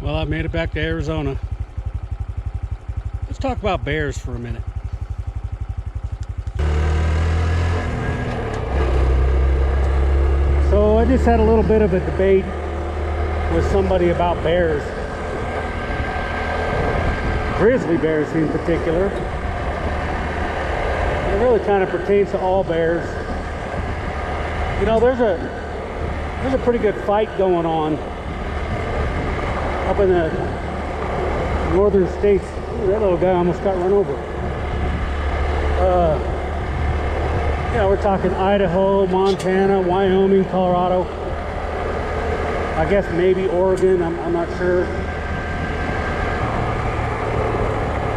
Well, I made it back to Arizona. Let's talk about bears for a minute. So I just had a little bit of a debate with somebody about bears. Grizzly bears in particular. It really kind of pertains to all bears. You know, there's a pretty good fight going on up in the northern states. Ooh, that little guy almost got run over. You know, we're talking Idaho, Montana, Wyoming, Colorado. I guess maybe Oregon, I'm not sure.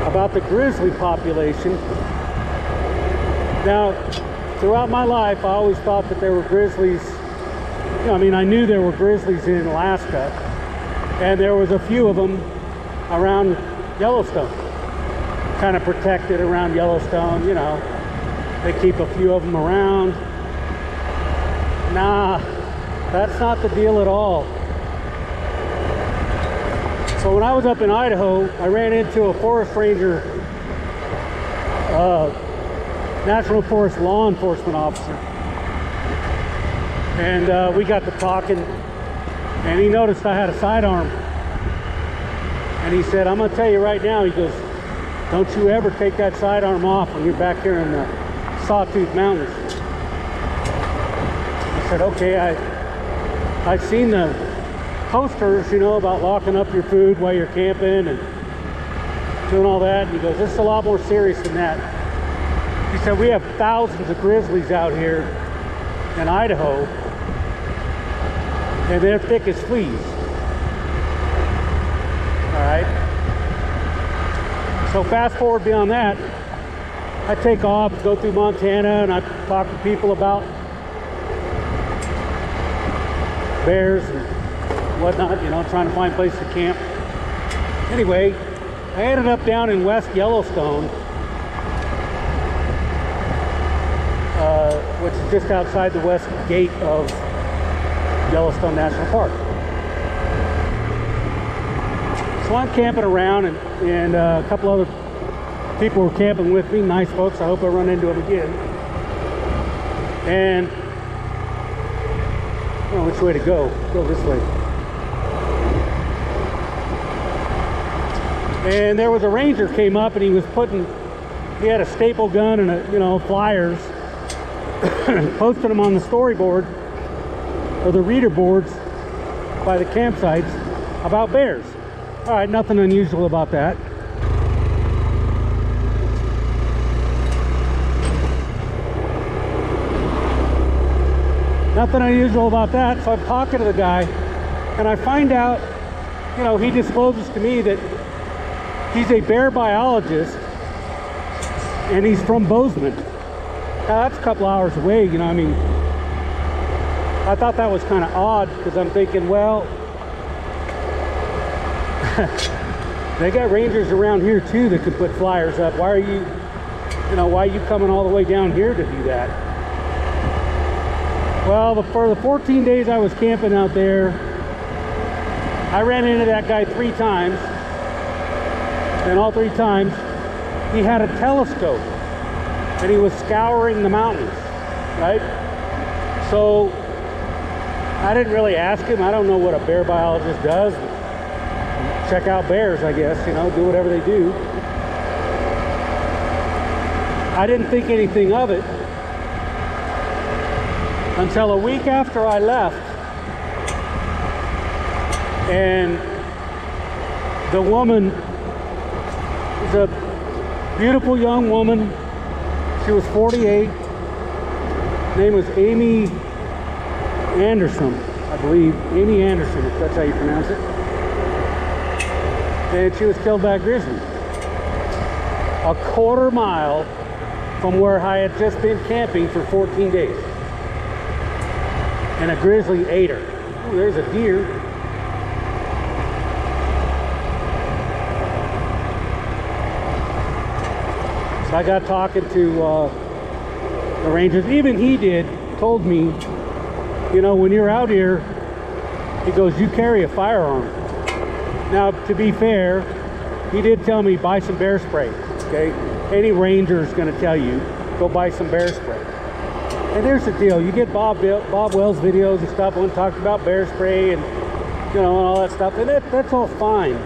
About the grizzly population. Now, throughout my life, I always thought that there were grizzlies. You know, I mean, I knew there were grizzlies in Alaska, and there was a few of them around Yellowstone, kind of protected around Yellowstone. You know, they keep a few of them around. Nah, that's not the deal at all. So when I was up in Idaho, I ran into a forest ranger, National Forest law enforcement officer, and we got to talking, and he noticed I had a sidearm, and he said, "I'm gonna tell you right now," he goes, "don't you ever take that sidearm off when you're back here in the Sawtooth Mountains." I said, "Okay, I've seen the posters, you know, about locking up your food while you're camping and doing all that." And he goes, "This is a lot more serious than that." He said, "We have thousands of grizzlies out here in Idaho, and they're thick as fleas." All right. So fast forward beyond that, I take off, go through Montana, and I talk to people about bears and whatnot, you know, trying to find a place to camp. Anyway, I ended up down in West Yellowstone, which is just outside the west gate of Yellowstone National Park. So I'm camping around, and a couple other people were camping with me, nice folks. I hope I run into them again. And I don't know which way to go. Go this way. And there was a ranger came up, and he had a staple gun and flyers, posted them on the storyboard or the reader boards by the campsites about bears. All right, nothing unusual about that. Nothing unusual about that. So I'm talking to the guy, and I find out, you know, he discloses to me that he's a bear biologist, and he's from Bozeman. Now, that's a couple hours away, you know, I mean, I thought that was kind of odd, because I'm thinking, well, they got rangers around here too that could put flyers up. Why are you coming all the way down here to do that? Well, for the 14 days I was camping out there, I ran into that guy 3 times. And all 3 times, he had a telescope, and he was scouring the mountains, right? So I didn't really ask him. I don't know what a bear biologist does. Check out bears, I guess, you know, do whatever they do. I didn't think anything of it until a week after I left, and the woman was a beautiful young woman. She was 48. Name was Amy Anderson, I believe. Amy Anderson, if that's how you pronounce it. And she was killed by a grizzly. A quarter mile from where I had just been camping for 14 days. And a grizzly ate her. Ooh, there's a deer. So I got talking to the rangers. Even he told me, you know, when you're out here, he goes, you carry a firearm. Now, to be fair, he did tell me buy some bear spray, okay? Any ranger is going to tell you, go buy some bear spray. And here's the deal, you get Bob Wells videos and stuff, one talked about bear spray and, you know, and all that stuff, and that's all fine.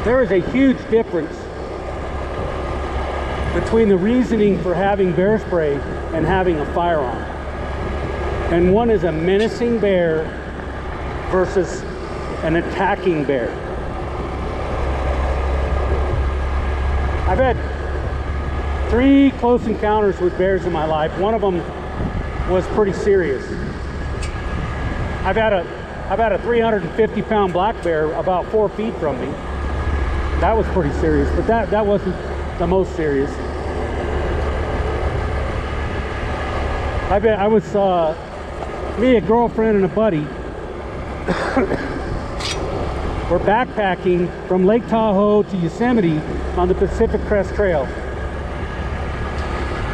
There is a huge difference between the reasoning for having bear spray and having a firearm. And one is a menacing bear versus an attacking bear. I've had 3 close encounters with bears in my life. One of them was pretty serious. I've had a 350-pound black bear about 4 feet from me. That was pretty serious, but that wasn't the most serious. I was me, a girlfriend, and a buddy. We're backpacking from Lake Tahoe to Yosemite on the Pacific Crest Trail.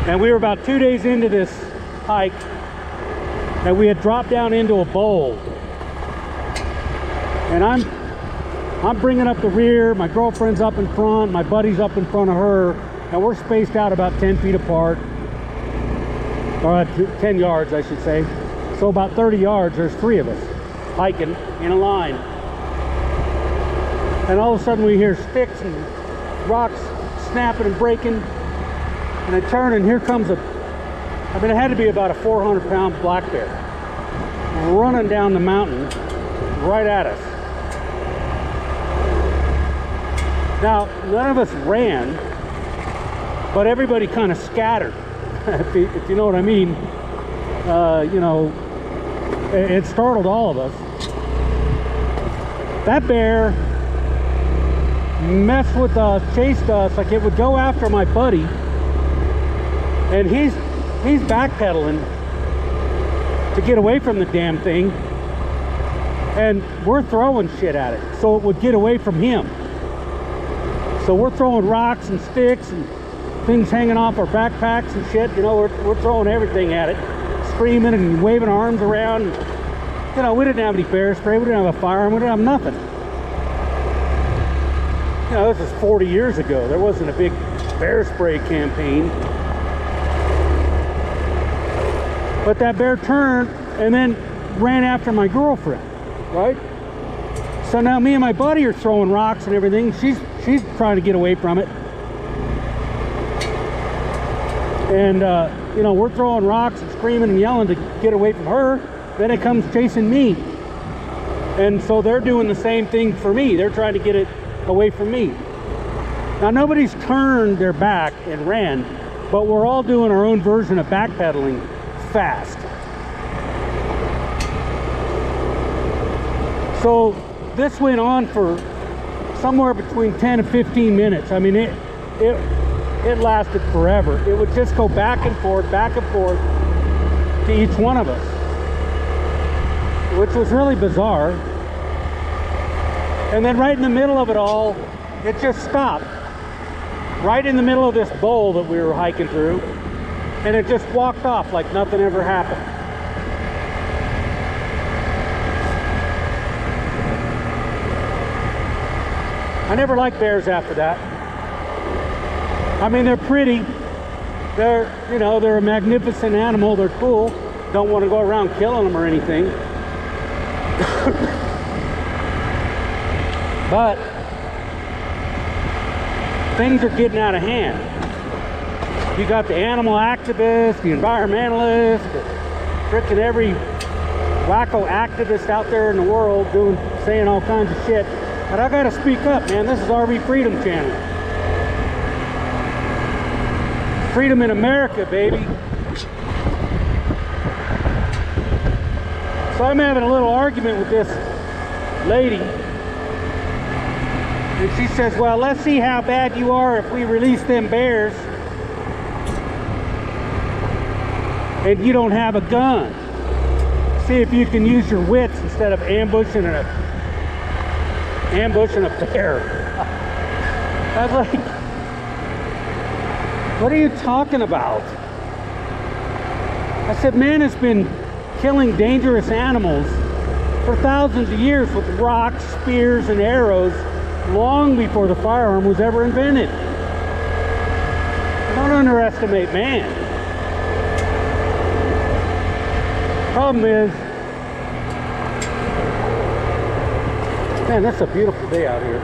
And we were about 2 days into this hike, and we had dropped down into a bowl. And I'm bringing up the rear, my girlfriend's up in front, my buddy's up in front of her, and we're spaced out about 10 feet apart. Or 10 yards, I should say. So about 30 yards, there's 3 of us hiking in a line. And all of a sudden we hear sticks and rocks snapping and breaking. And I turn and here comes it had to be about a 400-pound black bear running down the mountain right at us. Now, none of us ran, but everybody kind of scattered. If you know what I mean. You know, it startled all of us. That bear messed with us, chased us, like it would go after my buddy, and he's backpedaling to get away from the damn thing, and we're throwing shit at it so it would get away from him. So we're throwing rocks and sticks and things hanging off our backpacks and shit, you know, we're throwing everything at it, screaming and waving our arms around. You know, we didn't have any bear spray, we didn't have a firearm, we didn't have nothing. You know, this is 40 years ago. There wasn't a big bear spray campaign. But that bear turned and then ran after my girlfriend, right? So now me and my buddy are throwing rocks and everything. She's trying to get away from it. And, you know, we're throwing rocks and screaming and yelling to get away from her. Then it comes chasing me. And so they're doing the same thing for me. They're trying to get it away from me. Now, nobody's turned their back and ran, but we're all doing our own version of backpedaling fast. So this went on for somewhere between 10 and 15 minutes. I mean, it lasted forever. It would just go back and forth to each one of us, which was really bizarre. And then right in the middle of it all, it just stopped. Right in the middle of this bowl that we were hiking through, and it just walked off like nothing ever happened. I never liked bears after that. I mean, they're pretty. They're, you know, they're a magnificent animal. They're cool. Don't want to go around killing them or anything. But things are getting out of hand. You got the animal activists, the environmentalists, frickin' every wacko activist out there in the world saying all kinds of shit. But I gotta speak up, man. This is RV Freedom Channel. Freedom in America, baby. So I'm having a little argument with this lady. And she says, well, let's see how bad you are if we release them bears and you don't have a gun. See if you can use your wits instead of ambushing a bear. I was like, what are you talking about? I said, man has been killing dangerous animals for thousands of years with rocks, spears, and arrows, long before the firearm was ever invented. Don't underestimate man. Problem is, man, that's a beautiful day out here.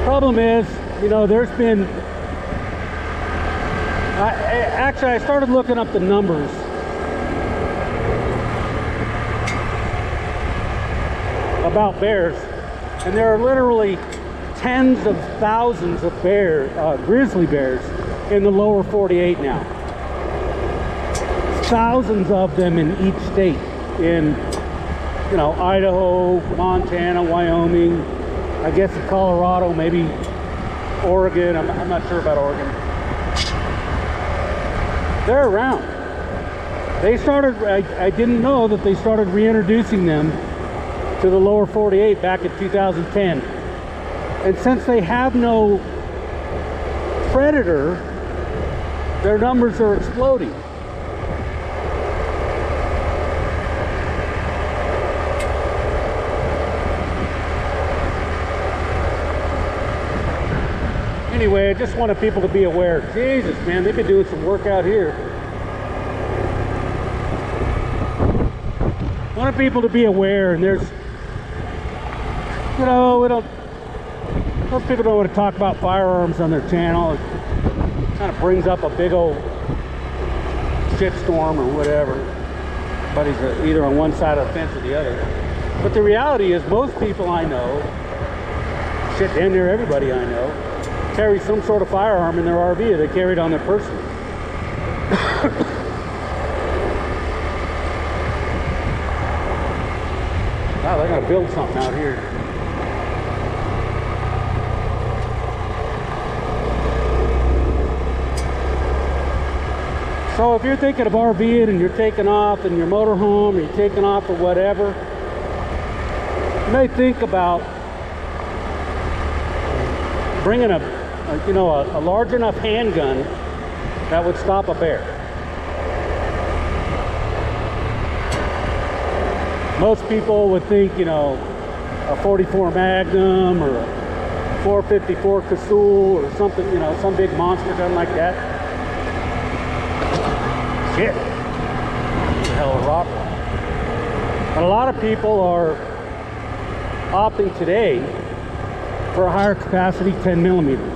Problem is, you know, there's been, actually I started looking up the numbers about bears, and there are literally tens of thousands of grizzly bears in the lower 48 now. Thousands of them in each state, in, you know, Idaho, Montana, Wyoming, I guess in Colorado, maybe Oregon. I'm not sure about Oregon. They're around. They started, I didn't know that they started reintroducing them to the lower 48 back in 2010. And since they have no predator, their numbers are exploding. Anyway, I just wanted people to be aware. Jesus, man, they've been doing some work out here. I wanted people to be aware, and there's, you know, most people don't want to talk about firearms on their channel. It kind of brings up a big old shitstorm or whatever. Everybody's either on one side of the fence or the other. But the reality is, most people I know, shit, damn near everybody I know, carry some sort of firearm in their RV or they carry it on their person. Wow, they're gonna build something out here. So if you're thinking of RVing and you're taking off in your motorhome or you're taking off or whatever, you may think about bringing a large enough handgun that would stop a bear. Most people would think, you know, a 44 Magnum or a 454 Casull or something, you know, some big monster gun like that. Shit. What the hell of a rock. But a lot of people are opting today for a higher capacity 10 millimeter.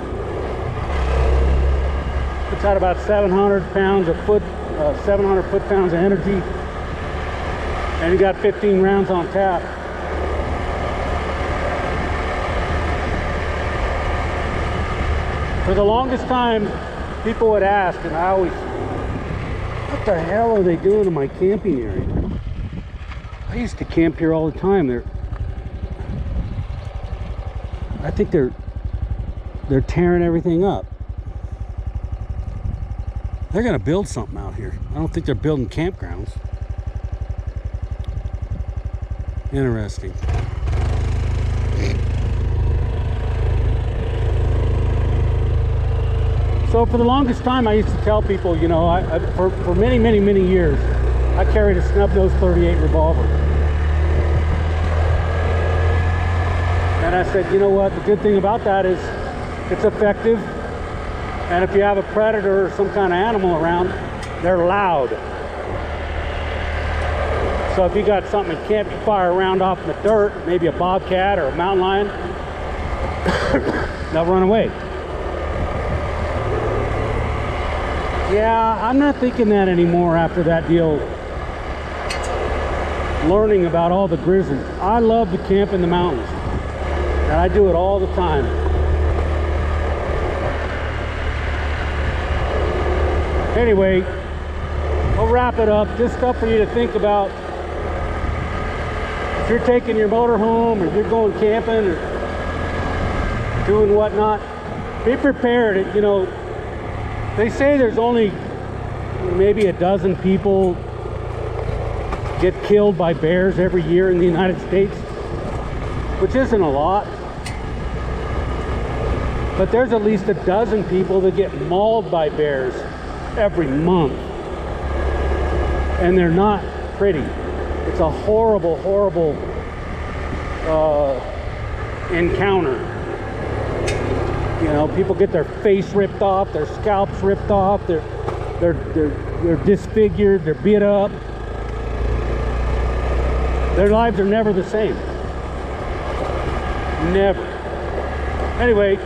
It's got about 700 foot-pounds of energy, and you got 15 rounds on tap. For the longest time, people would ask, and I always, what the hell are they doing in my camping area? I used to camp here all the time. I think they're tearing everything up. They're gonna build something out here. I don't think they're building campgrounds. Interesting. So for the longest time, I used to tell people, you know, for many years, I carried a snub-nose 38 revolver. And I said, you know what, the good thing about that is it's effective. And if you have a predator or some kind of animal around, they're loud. So if you got something that can't fire a round off in the dirt, maybe a bobcat or a mountain lion, they'll run away. Yeah, I'm not thinking that anymore after that deal. Learning about all the grizzlies. I love to camp in the mountains. And I do it all the time. Anyway, we'll wrap it up. Just stuff for you to think about. If you're taking your motor home or you're going camping or doing whatnot, be prepared. You know, they say there's only maybe a dozen people get killed by bears every year in the United States, which isn't a lot. But there's at least a dozen people that get mauled by bears every month. and they're not pretty. It's a horrible, horrible encounter. You know, people get their face ripped off, their scalps ripped off, they're disfigured, they're beat up. Their lives are never the same. Never. Anyway,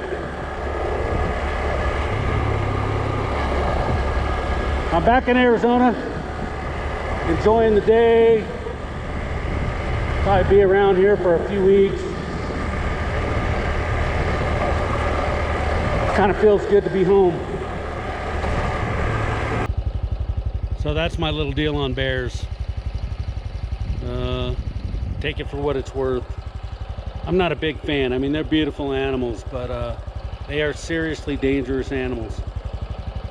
I'm back in Arizona, enjoying the day. Probably be around here for a few weeks. Kind of feels good to be home. So that's my little deal on bears. Take it for what it's worth. I'm not a big fan. I mean, they're beautiful animals, but they are seriously dangerous animals.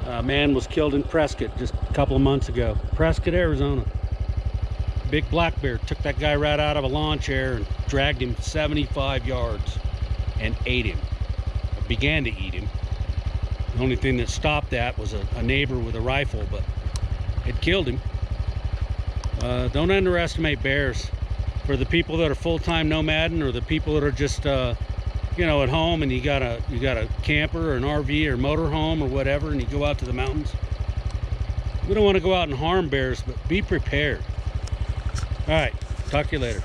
A man was killed in Prescott just a couple of months ago. Prescott, Arizona. Big black bear took that guy right out of a lawn chair and dragged him 75 yards and ate him. Began to eat him. The only thing that stopped that was a neighbor with a rifle, but it killed him. Don't underestimate bears. For the people that are full-time nomading, or the people that are just you know, at home and you got a camper or an RV or motorhome or whatever, and you go out to the mountains. We don't want to go out and harm bears, but be prepared. All right, talk to you later.